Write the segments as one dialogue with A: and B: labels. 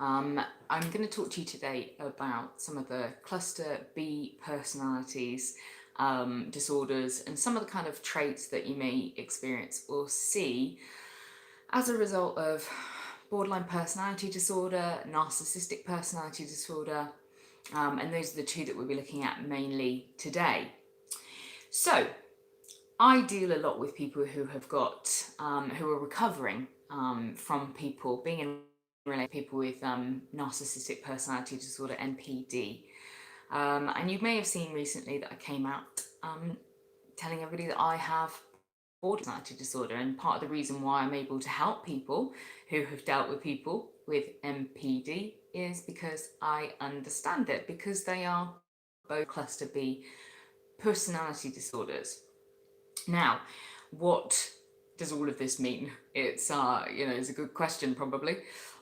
A: I'm going to talk to you today about some of the cluster B personalities disorders and some of the kind of traits that you may experience or see as a result of borderline personality disorder, narcissistic personality disorder, and those are the two that we'll be looking at mainly today. So, I deal a lot with people who have got, who are recovering from people being in relate people with narcissistic personality disorder, NPD. And you may have seen recently that I came out telling everybody that I have borderline personality disorder, and part of the reason why I'm able to help people who have dealt with people with NPD is because I understand it, because they are both cluster B personality disorders. Now, what does all of this mean? It's it's a good question probably,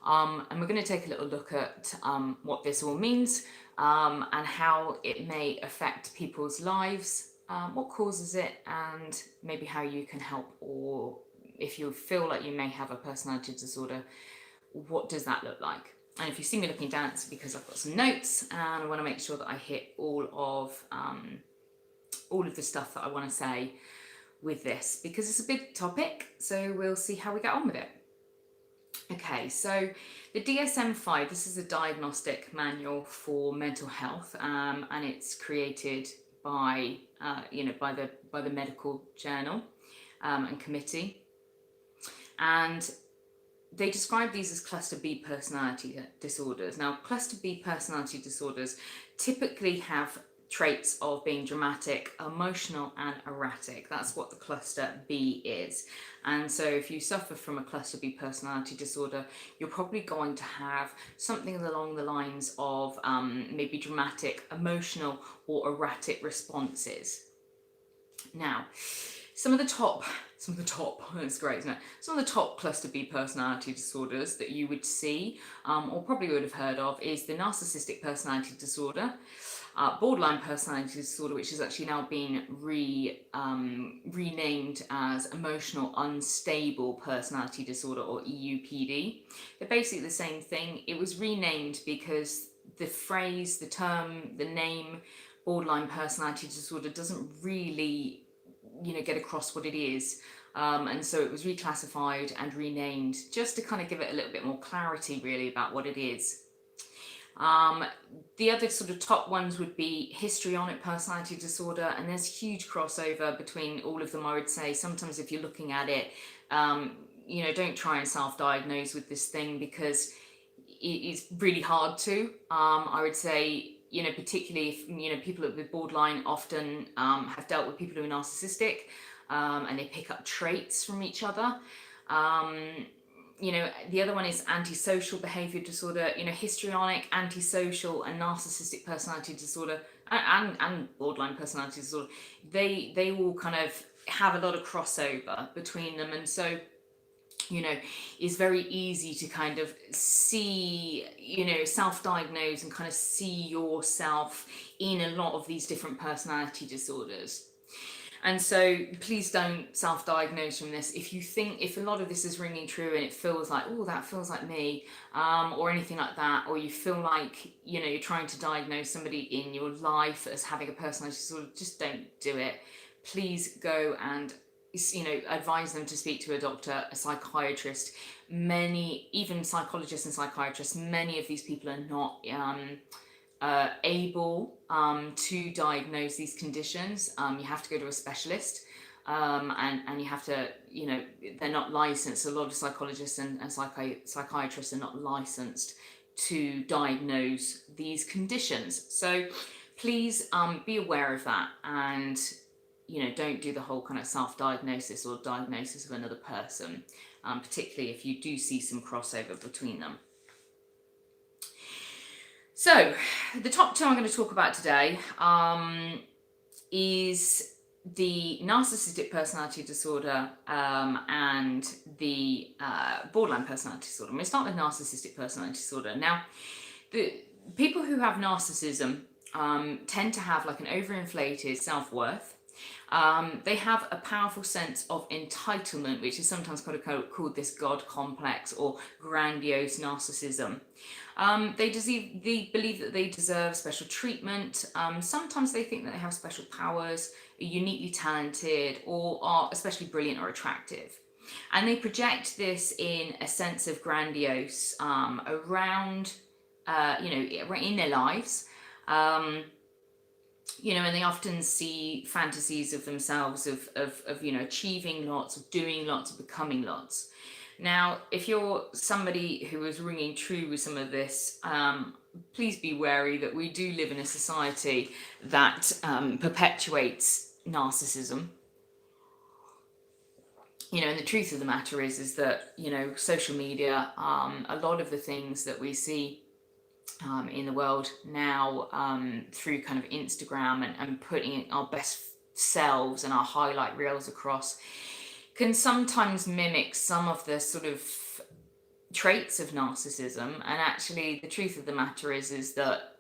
A: and we're going to take a little look at what this all means and how it may affect people's lives, what causes it, and maybe how you can help, or if you feel like you may have a personality disorder, what does that look like? And if you see me looking down, it's because I've got some notes and I want to make sure that I hit all of the stuff that I want to say with this, because it's a big topic, so we'll see how we get on with it. Okay, so the DSM-5, this is a diagnostic manual for mental health, and it's created by by the medical journal and committee, and they describe these as cluster B personality disorders. Now, cluster B personality disorders typically have traits of being dramatic, emotional, and erratic. That's what the cluster B is. And so if you suffer from a cluster B personality disorder, you're probably going to have something along the lines of maybe dramatic, emotional, or erratic responses. Now, some of the top, that's great, isn't it? Some of the top cluster B personality disorders that you would see, or probably would have heard of, is the narcissistic personality disorder, borderline personality disorder, which has actually now been renamed as emotional unstable personality disorder, or EUPD. They're basically the same thing. It was renamed because the phrase, the term, the name borderline personality disorder doesn't really get across what it is, and so it was reclassified and renamed just to kind of give it a little bit more clarity really about what it is. The other sort of top ones would be histrionic personality disorder, and there's huge crossover between all of them, I would say. Sometimes if you're looking at it, don't try and self-diagnose with this thing, because it's really hard to. I would say, particularly if, people with borderline often have dealt with people who are narcissistic, and they pick up traits from each other. The other one is antisocial behavior disorder. Histrionic, antisocial, and narcissistic personality disorder, and borderline personality disorder, they all kind of have a lot of crossover between them, and so is very easy to kind of see, self-diagnose and kind of see yourself in a lot of these different personality disorders. And so please don't self-diagnose from this. If a lot of this is ringing true and it feels like, oh, that feels like me, or anything like that, or you feel like, you're trying to diagnose somebody in your life as having a personality disorder, just don't do it. Please go and advise them to speak to a doctor, a psychiatrist. Even psychologists and psychiatrists, many of these people are not able to diagnose these conditions. You have to go to a specialist, and you have to, they're not licensed. A lot of psychologists and psychiatrists are not licensed to diagnose these conditions. So please be aware of that, and don't do the whole kind of self-diagnosis or diagnosis of another person, particularly if you do see some crossover between them. So the top two I'm going to talk about today is the narcissistic personality disorder and the borderline personality disorder. I'm going to start with narcissistic personality disorder. Now, the people who have narcissism tend to have like an overinflated self-worth. They have a powerful sense of entitlement, which is sometimes called this God complex or grandiose narcissism. They believe that they deserve special treatment. Sometimes they think that they have special powers, are uniquely talented, or are especially brilliant or attractive. And they project this in a sense of grandiose around, in their lives. And they often see fantasies of themselves of achieving lots, of doing lots, of becoming lots. Now, if you're somebody who is ringing true with some of this, please be wary that we do live in a society that perpetuates narcissism. And the truth of the matter is that, social media, a lot of the things that we see in the world now through kind of Instagram and putting our best selves and our highlight reels across can sometimes mimic some of the sort of traits of narcissism. And actually the truth of the matter is that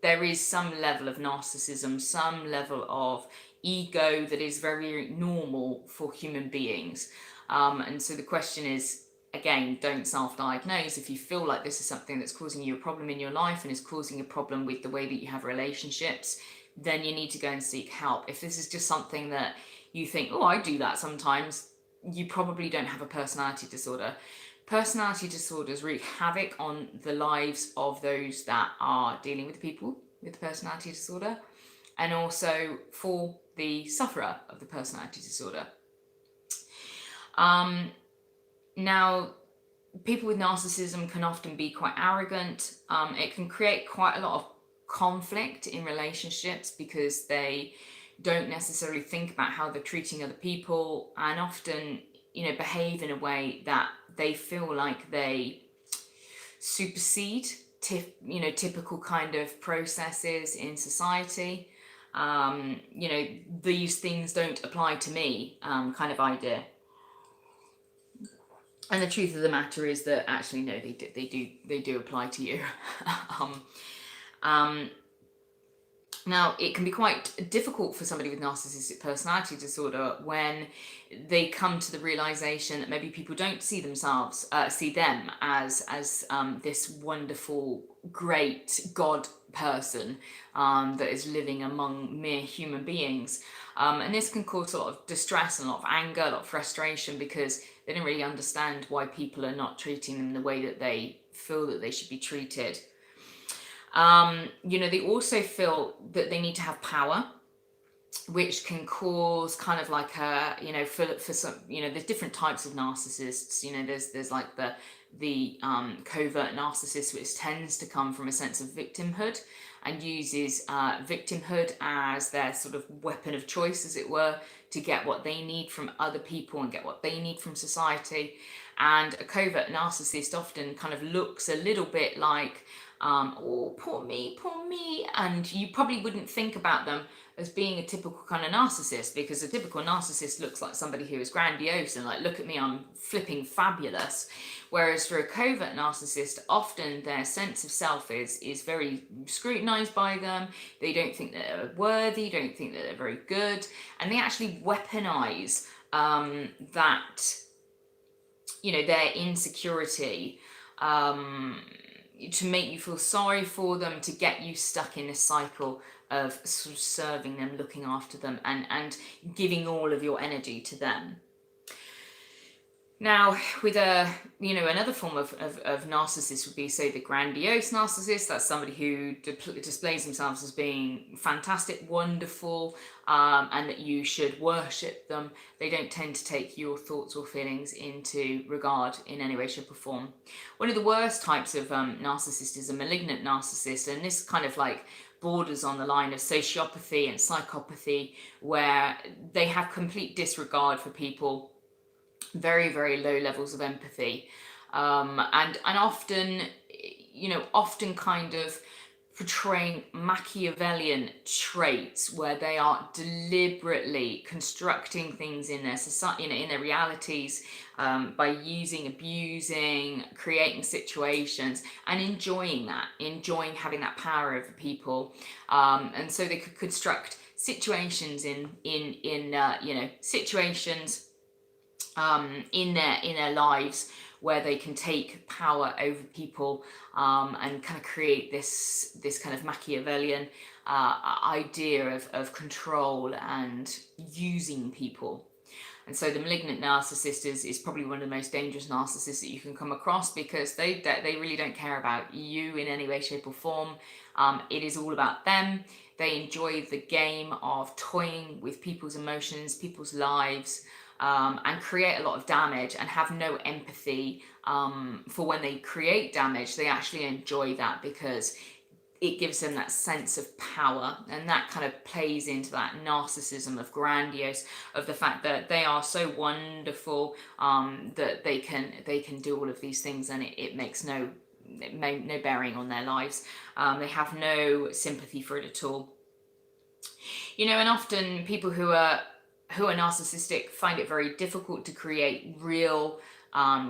A: there is some level of narcissism, some level of ego that is very normal for human beings. And so the question is, again, don't self-diagnose. If you feel like this is something that's causing you a problem in your life and is causing a problem with the way that you have relationships, then you need to go and seek help. If this is just something that you think, oh, I do that sometimes, you probably don't have a personality disorder. Personality disorders wreak havoc on the lives of those that are dealing with people with personality disorder, and also for the sufferer of the personality disorder. Now, people with narcissism can often be quite arrogant. It can create quite a lot of conflict in relationships because they don't necessarily think about how they're treating other people, and often, behave in a way that they feel like they supersede, typical kind of processes in society. These things don't apply to me, kind of idea. And the truth of the matter is that actually, no, they do apply to you. Now, it can be quite difficult for somebody with narcissistic personality disorder when they come to the realization that maybe people don't see them as this wonderful, great God person that is living among mere human beings. And this can cause a lot of distress and a lot of anger, a lot of frustration, because they don't really understand why people are not treating them the way that they feel that they should be treated. They also feel that they need to have power, which can cause kind of like for some, there's different types of narcissists. There's like the covert narcissist, which tends to come from a sense of victimhood and uses victimhood as their sort of weapon of choice, as it were, to get what they need from other people and get what they need from society. And a covert narcissist often kind of looks a little bit like, oh, poor me, and you probably wouldn't think about them as being a typical kind of narcissist, because a typical narcissist looks like somebody who is grandiose and like, look at me, I'm flipping fabulous. Whereas for a covert narcissist, often their sense of self is very scrutinized by them. They don't think that they're worthy, don't think that they're very good, and they actually weaponize that, their insecurity, to make you feel sorry for them, to get you stuck in a cycle of sort of serving them, looking after them, and giving all of your energy to them. Now, with another form of narcissist would be, say, the grandiose narcissist. That's somebody who displays themselves as being fantastic, wonderful, and that you should worship them. They don't tend to take your thoughts or feelings into regard in any way, shape, or form. One of the worst types of narcissist is a malignant narcissist, and this kind of like borders on the line of sociopathy and psychopathy, where they have complete disregard for people, very, very low levels of empathy, and often kind of portraying Machiavellian traits, where they are deliberately constructing things in their society, in their realities, by abusing, creating situations, and enjoying having that power over people. And so they could construct situations situations in their lives where they can take power over people, and kind of create this kind of Machiavellian idea of control and using people. And so the malignant narcissist is probably one of the most dangerous narcissists that you can come across, because they really don't care about you in any way, shape or form. It is all about them. They enjoy the game of toying with people's emotions, people's lives, and create a lot of damage, and have no empathy for when they create damage. They actually enjoy that because it gives them that sense of power, and that kind of plays into that narcissism of grandiose, of the fact that they are so wonderful, that they can do all of these things, and it makes no bearing on their lives. They have no sympathy for it at all. And often people who are narcissistic find it very difficult to create real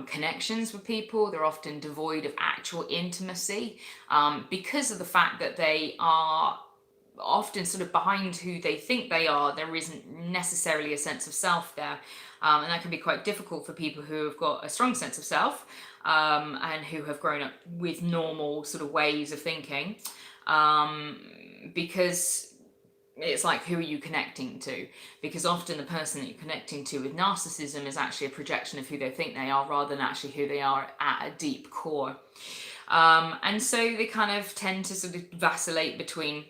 A: connections with people. They're often devoid of actual intimacy, because of the fact that they are often sort of behind who they think they are. There isn't necessarily a sense of self there, and that can be quite difficult for people who have got a strong sense of self, and who have grown up with normal sort of ways of thinking, because it's like, who are you connecting to? Because often the person that you're connecting to with narcissism is actually a projection of who they think they are, rather than actually who they are at a deep core. And so they kind of tend to sort of vacillate between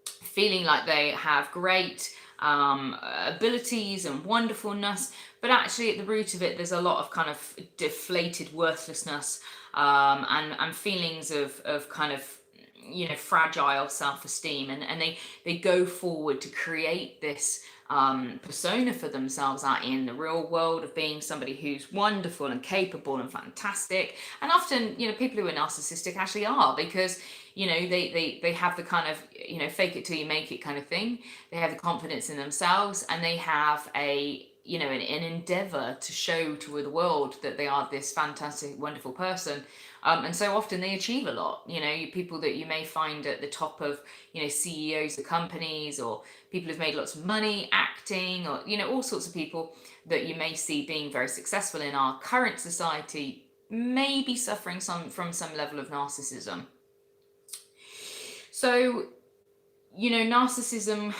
A: feeling like they have great abilities and wonderfulness, but actually at the root of it, there's a lot of kind of deflated worthlessness, and feelings of kind of fragile self-esteem, and they go forward to create this persona for themselves out in the real world of being somebody who's wonderful and capable and fantastic. And often people who are narcissistic actually are, because they have the kind of fake it till you make it kind of thing. They have the confidence in themselves, and they have an endeavor to show to the world that they are this fantastic, wonderful person. And so often they achieve a lot. People that you may find at the top of, CEOs of companies, or people who've made lots of money acting, or, all sorts of people that you may see being very successful in our current society may be suffering from some level of narcissism. So, narcissism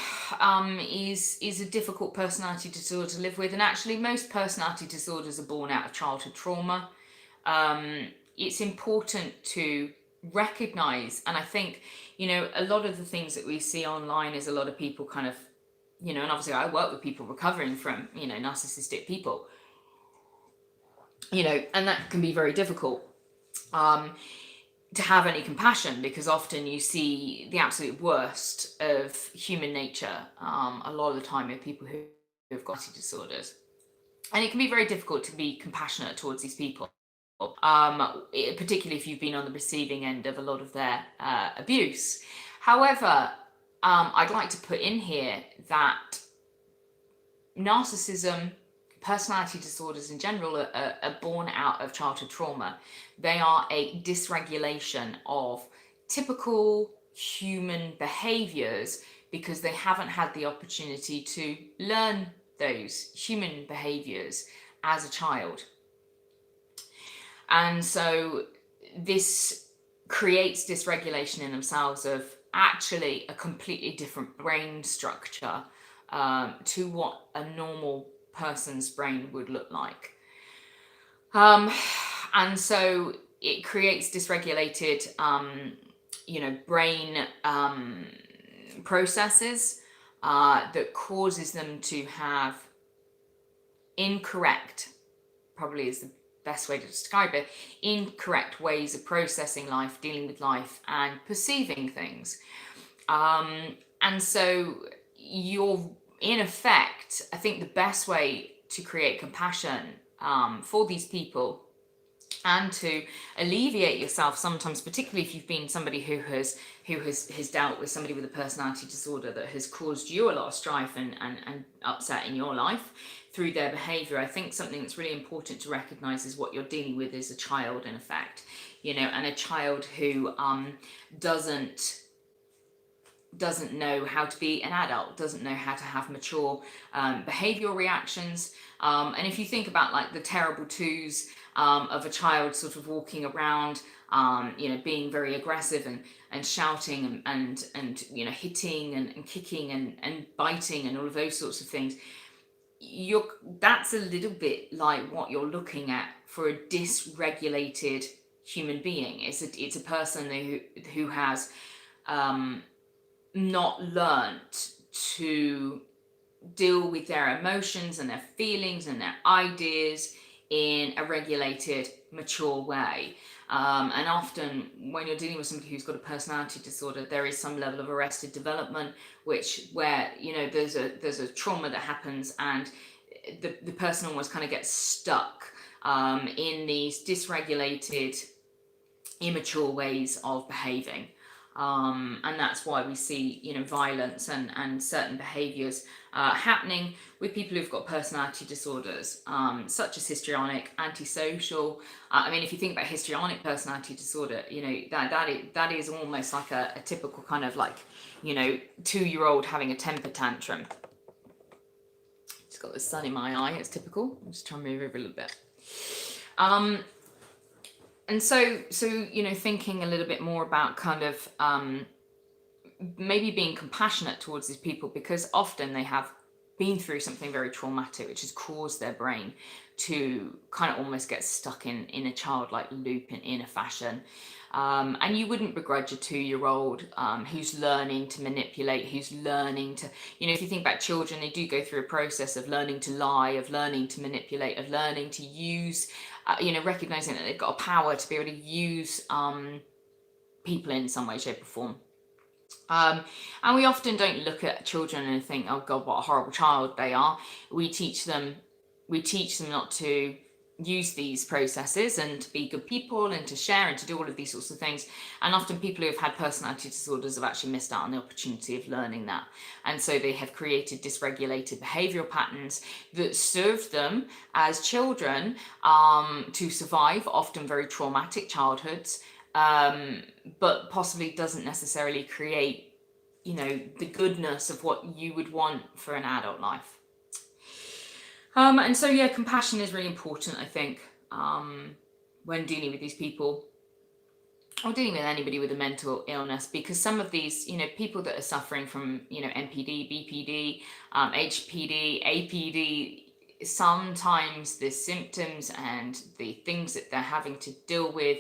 A: is a difficult personality disorder to live with, and actually most personality disorders are born out of childhood trauma. It's important to recognize, and I think a lot of the things that we see online is a lot of people kind of and obviously I work with people recovering from narcissistic people, and that can be very difficult to have any compassion, because often you see the absolute worst of human nature a lot of the time with people who have got disorders, and it can be very difficult to be compassionate towards these people, particularly if you've been on the receiving end of a lot of their abuse. However, I'd like to put in here that narcissism, personality disorders in general, are born out of childhood trauma. They are a dysregulation of typical human behaviors, because they haven't had the opportunity to learn those human behaviors as a child. And so this creates dysregulation in themselves of actually a completely different brain structure to what a normal person's brain would look like. And so it creates dysregulated, brain processes that causes them to have incorrect, probably is the best way to describe it, incorrect ways of processing life, dealing with life, and perceiving things. And so you're, in effect, I think the best way to create compassion for these people, and to alleviate yourself sometimes, particularly if you've been somebody who has dealt with somebody with a personality disorder that has caused you a lot of strife and upset in your life through their behavior. I think something that's really important to recognize is what you're dealing with is a child, in effect, and a child who doesn't doesn't know how to be an adult, doesn't know how to have mature behavioral reactions. And if you think about like the terrible twos of a child sort of walking around, being very aggressive and shouting and hitting and kicking and biting and all of those sorts of things, that's a little bit like what you're looking at for a dysregulated human being. It's a person who has not learnt to deal with their emotions and their feelings and their ideas in a regulated, mature way. And often when you're dealing with somebody who's got a personality disorder, there is some level of arrested development, where there's a trauma that happens, and the person almost kind of gets stuck in these dysregulated, immature ways of behaving. And that's why we see violence and certain behaviors happening with people who've got personality disorders, such as histrionic, antisocial. If you think about histrionic personality disorder, that is almost like a typical kind of like 2-year-old having a temper tantrum. Just got the sun in my eye. It's typical. I'm just trying to move over a little bit. And so thinking a little bit more about kind of maybe being compassionate towards these people, because often they have been through something very traumatic, which has caused their brain to kind of almost get stuck in a childlike loop in a fashion. And you wouldn't begrudge a 2-year-old who's learning to manipulate, who's learning to, if you think about children, they do go through a process of learning to lie, of learning to manipulate, of learning to use, recognizing that they've got a power to be able to use people in some way, shape or form. And we often don't look at children and think, oh God, what a horrible child they are. We teach them not to use these processes and to be good people and to share and to do all of these sorts of things. And often people who have had personality disorders have actually missed out on the opportunity of learning that. And so they have created dysregulated behavioral patterns that served them as children to survive often very traumatic childhoods, but possibly doesn't necessarily create, the goodness of what you would want for an adult life. And so, compassion is really important, I think, when dealing with these people or dealing with anybody with a mental illness, because some of these, people that are suffering from, NPD, BPD, HPD, APD, sometimes the symptoms and the things that they're having to deal with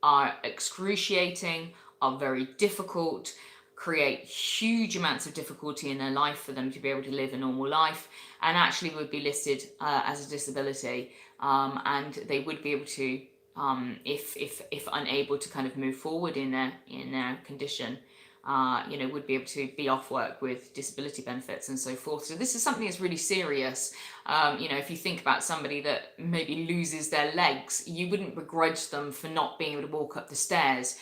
A: are excruciating, are very difficult, create huge amounts of difficulty in their life for them to be able to live a normal life, and actually would be listed as a disability, and they would be able to, if unable to kind of move forward in their condition, would be able to be off work with disability benefits and so forth. So this is something that's really serious. If you think about somebody that maybe loses their legs, you wouldn't begrudge them for not being able to walk up the stairs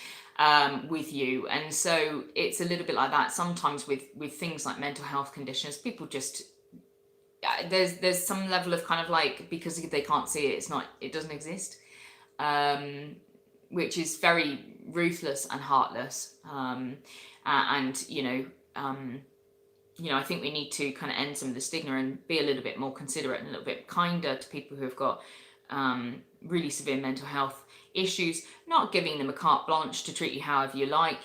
A: with you. And so it's a little bit like that sometimes with things like mental health conditions. People just, there's some level of kind of like, because they can't see it, it doesn't exist, which is very ruthless and heartless. I think we need to kind of end some of the stigma and be a little bit more considerate and a little bit kinder to people who have got really severe mental health issues, not giving them a carte blanche to treat you however you like,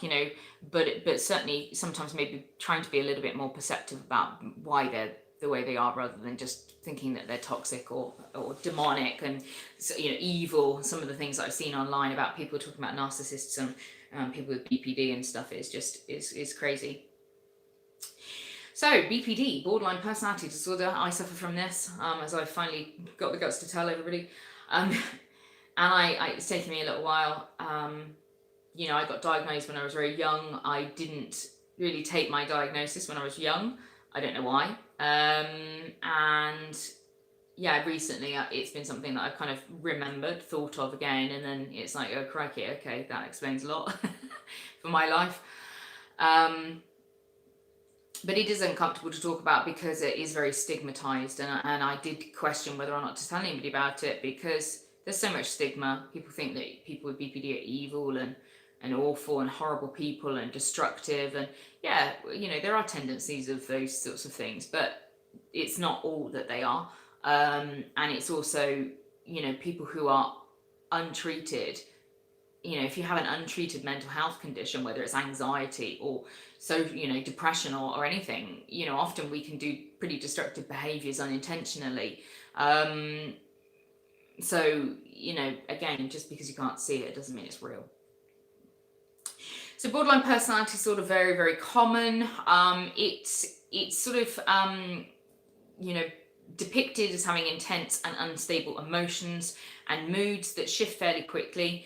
A: but certainly sometimes maybe trying to be a little bit more perceptive about why they're the way they are, rather than just thinking that they're toxic or demonic and evil. Some of the things that I've seen online about people talking about narcissists and people with BPD and stuff is crazy. So BPD, borderline personality disorder, I suffer from this, as I finally got the guts to tell everybody. And it's taken me a little while. I got diagnosed when I was very young. I didn't really take my diagnosis when I was young. I don't know why. Recently it's been something that I've kind of remembered, thought of again, and then it's like, oh crikey, okay, that explains a lot for my life. But it is uncomfortable to talk about because it is very stigmatized, and I did question whether or not to tell anybody about it, because there's so much stigma. People think that people with BPD are evil and and awful and horrible people and destructive. And yeah, you know, there are tendencies of those sorts of things, but it's not all that they are. And it's also, you know, people who are untreated. You know, if you have an untreated mental health condition, whether it's anxiety or you know, depression or anything, you know, often we can do pretty destructive behaviors unintentionally. So, you know, again, just because you can't see it doesn't mean it's real. So borderline personality is sort of very, very common. It's sort of, you know, depicted as having intense and unstable emotions and moods that shift fairly quickly.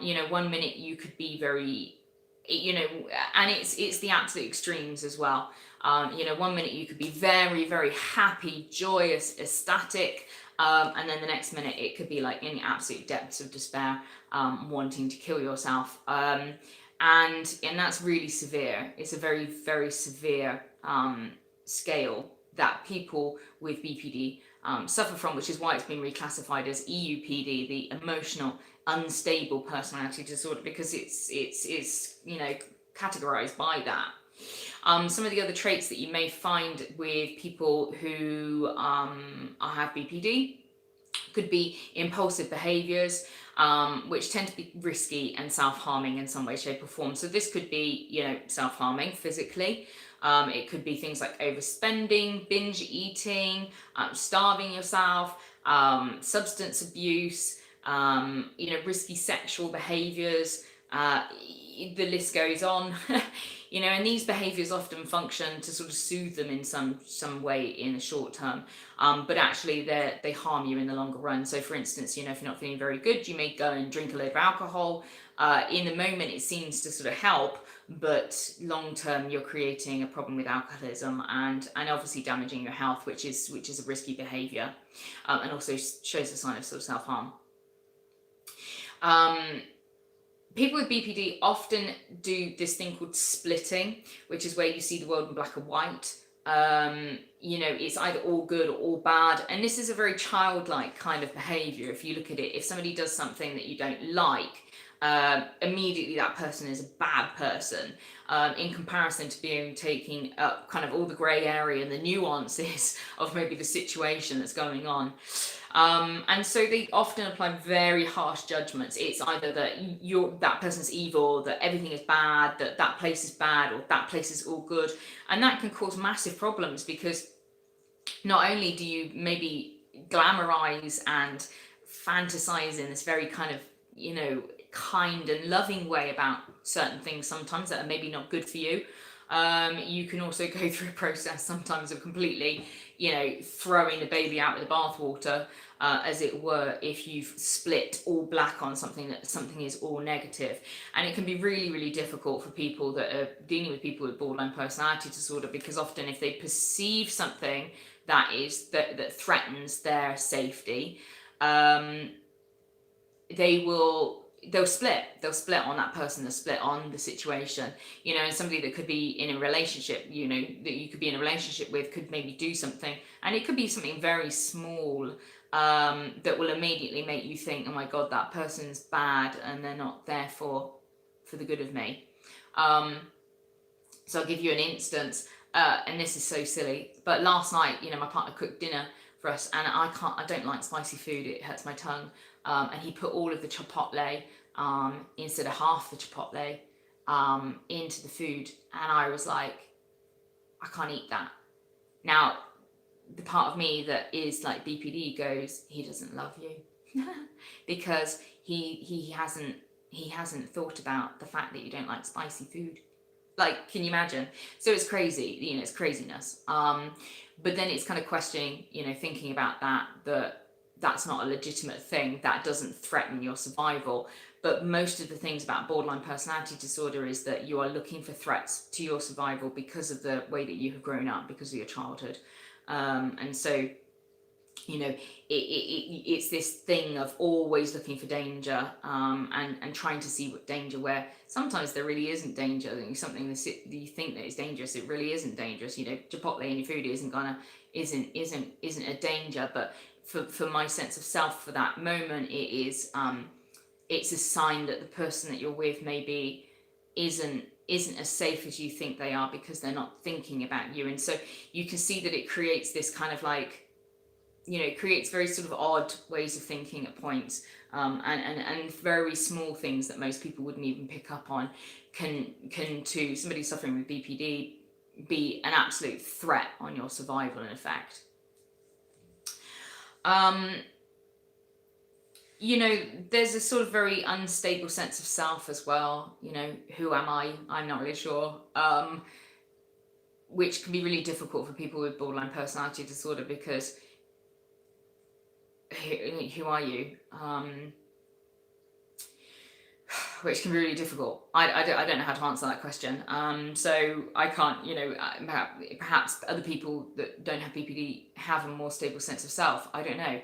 A: You know, one minute you could be very, you know, and it's the absolute extremes as well. You know, one minute you could be very, very happy, joyous, ecstatic, and then the next minute it could be like in the absolute depths of despair, wanting to kill yourself. And that's really severe. It's a very, very severe scale that people with BPD suffer from, which is why it's been reclassified as EUPD, the emotional unstable personality disorder, because it's you know, categorized by that. Some of the other traits that you may find with people who have BPD could be impulsive behaviors, which tend to be risky and self-harming in some way, shape or form. So this could be, you know, self-harming physically. It could be things like overspending, binge eating, starving yourself, substance abuse, you know, risky sexual behaviors, the list goes on. You know, and these behaviors often function to sort of soothe them in some way in the short term, but actually they harm you in the longer run. So for instance, you know, if you're not feeling very good, you may go and drink a load of alcohol. In the moment it seems to sort of help, but long term you're creating a problem with alcoholism and obviously damaging your health, which is a risky behavior, and also shows a sign of sort of self-harm. People with BPD often do this thing called splitting, which is where you see the world in black and white. You know, it's either all good or all bad. And this is a very childlike kind of behavior. If you look at it, if somebody does something that you don't like, immediately that person is a bad person, in comparison to taking up kind of all the grey area and the nuances of maybe the situation that's going on. And so they often apply very harsh judgments. It's either that that person's evil, that everything is bad, that place is bad, or that place is all good. And that can cause massive problems, because not only do you maybe glamorize and fantasize in this very kind of, you know, kind and loving way about certain things sometimes that are maybe not good for you, you can also go through a process sometimes of completely, you know, throwing the baby out with the bathwater, as it were, if you've split all black on something is all negative. And it can be really, really difficult for people that are dealing with people with borderline personality disorder, because often if they perceive something that threatens their safety, they'll split on that person, they'll split on the situation, you know. And somebody that could be in a relationship, you know, that you could be in a relationship with could maybe do something, and it could be something very small, that will immediately make you think, oh my God, that person's bad and they're not there for the good of me. So I'll give you an instance, and this is so silly, but last night, you know, my partner cooked dinner for us, and I don't like spicy food, it hurts my tongue. And he put all of the chipotle, instead of half the chipotle, into the food. And I was like, I can't eat that. Now, the part of me that is like BPD goes, he doesn't love you, because he hasn't thought about the fact that you don't like spicy food. Like, can you imagine? So it's crazy, you know, it's craziness. But then it's kind of questioning, you know, thinking about that's not a legitimate thing, that doesn't threaten your survival. But most of the things about borderline personality disorder is that you are looking for threats to your survival because of the way that you have grown up, because of your childhood. And so, you know, it's this thing of always looking for danger, and trying to see what danger, where sometimes there really isn't danger. Something that you think that is dangerous, it really isn't dangerous. You know, chipotle in your food isn't a danger, but for my sense of self for that moment, it is it's a sign that the person that you're with maybe isn't as safe as you think they are, because they're not thinking about you. And so you can see that it creates this kind of like, it creates very sort of odd ways of thinking at points, and very small things that most people wouldn't even pick up on can to somebody suffering with BPD be an absolute threat on your survival, in effect. There's a sort of very unstable sense of self as well. Who am I? I'm not really sure. Which can be really difficult for people with borderline personality disorder, because who are you? Which can be really difficult. I don't know how to answer that question. So I can't, perhaps other people that don't have BPD have a more stable sense of self. I don't know.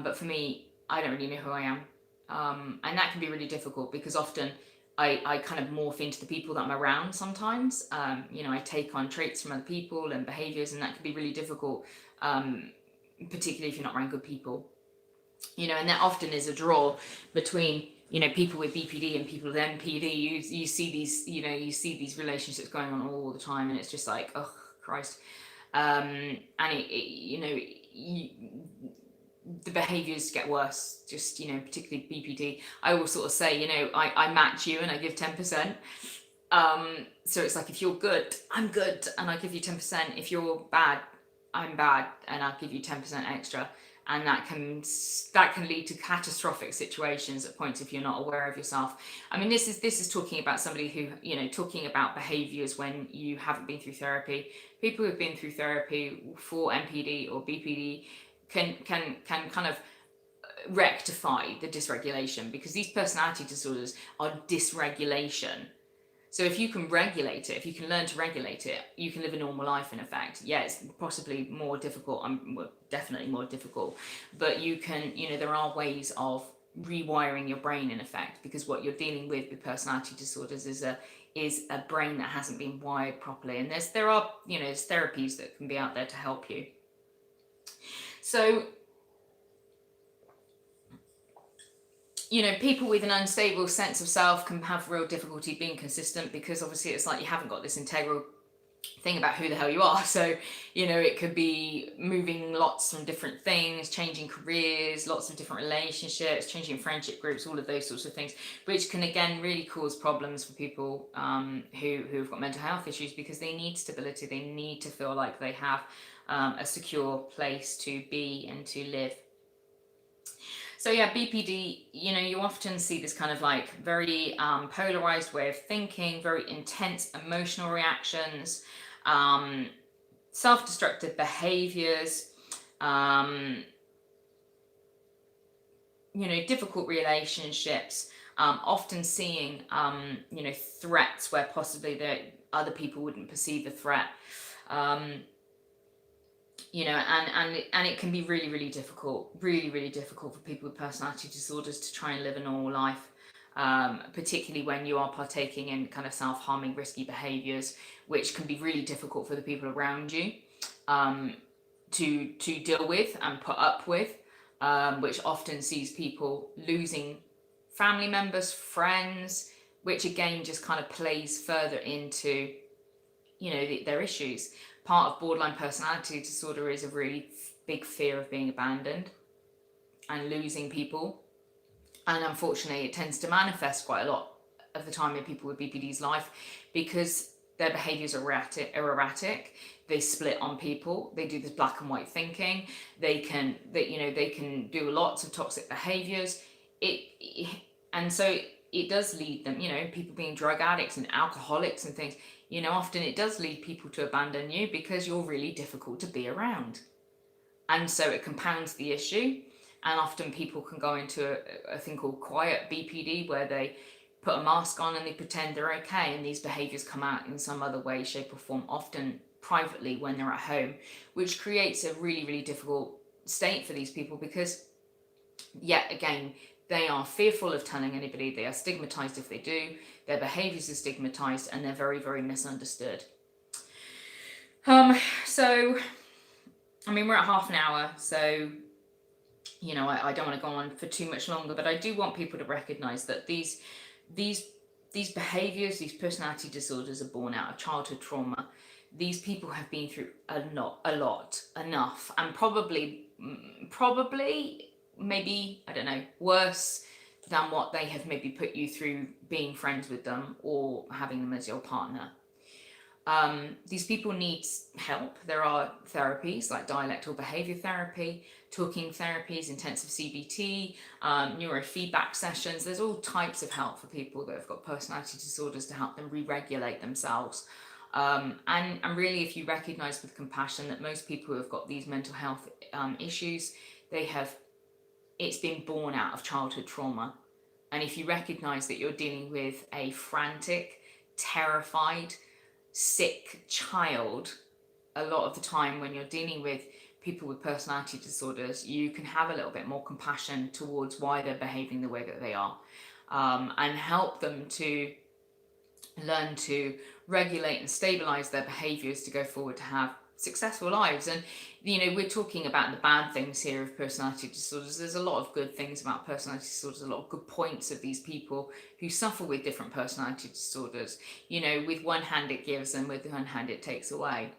A: But for me, I don't really know who I am. And that can be really difficult, because often I kind of morph into the people that I'm around sometimes. I take on traits from other people and behaviors, and that can be really difficult, particularly if you're not around good people. And there often is a draw between, people with BPD and people with NPD. You see these, you see these relationships going on all the time, and it's just like, oh Christ. And the behaviors get worse, just, particularly BPD. I always sort of say, I match you and I give 10%. So it's like, if you're good, I'm good, and I give you 10%. If you're bad, I'm bad, and I'll give you 10% extra. And that can lead to catastrophic situations at points if you're not aware of yourself. I mean, this is talking about somebody who, talking about behaviors when you haven't been through therapy. People who've been through therapy for NPD or BPD can kind of rectify the dysregulation, because these personality disorders are dysregulation. So if you can regulate it, if you can learn to regulate it, you can live a normal life, in effect. Yeah, it's possibly more difficult, well, definitely more difficult, but you can, there are ways of rewiring your brain, in effect, because what you're dealing with personality disorders is a brain that hasn't been wired properly. And there's therapies that can be out there to help you. So, people with an unstable sense of self can have real difficulty being consistent, because obviously it's like you haven't got this integral thing about who the hell you are. So, it could be moving lots from different things, changing careers, lots of different relationships, changing friendship groups, all of those sorts of things, which can again really cause problems for people who've got mental health issues, because they need stability. They need to feel like they have a secure place to be and to live. So yeah, BPD, you often see this kind of like very polarized way of thinking, very intense emotional reactions, self-destructive behaviors, difficult relationships, often seeing, threats where possibly that other people wouldn't perceive a threat. And it can be really, really difficult for people with personality disorders to try and live a normal life, particularly when you are partaking in kind of self-harming, risky behaviors, which can be really difficult for the people around you to deal with and put up with, which often sees people losing family members, friends, which again just kind of plays further into, their issues. Part of borderline personality disorder is a really big fear of being abandoned and losing people. And unfortunately, it tends to manifest quite a lot of the time in people with BPD's life, because their behaviors are erratic. They split on people. They do this black and white thinking. They can do lots of toxic behaviors. And so it does lead them, people being drug addicts and alcoholics and things, often it does lead people to abandon you because you're really difficult to be around. And so it compounds the issue. And often people can go into a thing called quiet BPD, where they put a mask on and they pretend they're okay, and these behaviors come out in some other way, shape or form, often privately when they're at home, which creates a really, really difficult state for these people, because yet again, they are fearful of telling anybody. They are stigmatized if they do. Their behaviors are stigmatized, and they're very, very misunderstood. So, I mean, we're at half an hour, so you know, I don't want to go on for too much longer, but I do want people to recognize that these behaviors, these personality disorders are born out of childhood trauma. These people have been through a lot, enough, and probably, maybe, I don't know, worse than what they have maybe put you through being friends with them or having them as your partner. These people need help. There are therapies like dialectical behavior therapy, talking therapies, intensive CBT, neurofeedback sessions. There's all types of help for people that have got personality disorders to help them re-regulate themselves. And really, if you recognize with compassion that most people who have got these mental health issues, it's been born out of childhood trauma. And if you recognize that you're dealing with a frantic, terrified, sick child, a lot of the time when you're dealing with people with personality disorders, you can have a little bit more compassion towards why they're behaving the way that they are, and help them to learn to regulate and stabilize their behaviors to go forward to have successful lives. And you know, we're talking about the bad things here of personality disorders. There's a lot of good things about personality disorders, a lot of good points of these people who suffer with different personality disorders. You know, with one hand it gives and with one hand it takes away.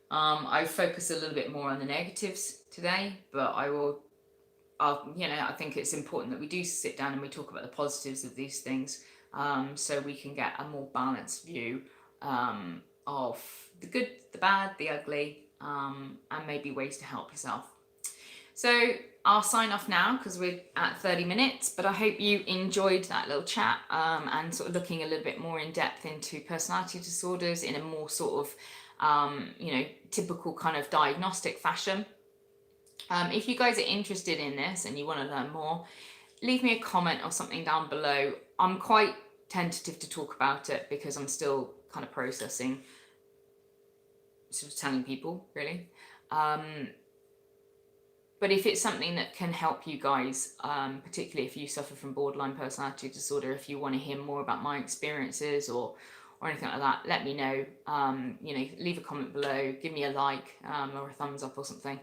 A: I focus a little bit more on the negatives today, but I think it's important that we do sit down and we talk about the positives of these things, so we can get a more balanced view of the good, the bad, the ugly, and maybe ways to help yourself. So I'll sign off now because we're at 30 minutes, but I hope you enjoyed that little chat, and sort of looking a little bit more in depth into personality disorders in a more sort of, typical kind of diagnostic fashion. If you guys are interested in this and you want to learn more, leave me a comment or something down below. I'm quite tentative to talk about it because I'm still kind of processing, sort of telling people, really. But if it's something that can help you guys, particularly if you suffer from borderline personality disorder, if you want to hear more about my experiences or anything like that, let me know. Leave a comment below, give me a like, or a thumbs up or something.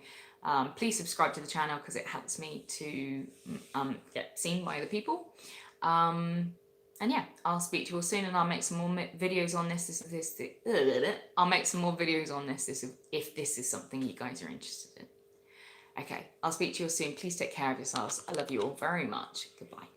A: Please subscribe to the channel because it helps me to get seen by other people. And yeah, I'll speak to you all soon, and I'll make some more videos on this. I'll make some more videos on this if this is something you guys are interested in. Okay, I'll speak to you all soon. Please take care of yourselves. I love you all very much. Goodbye.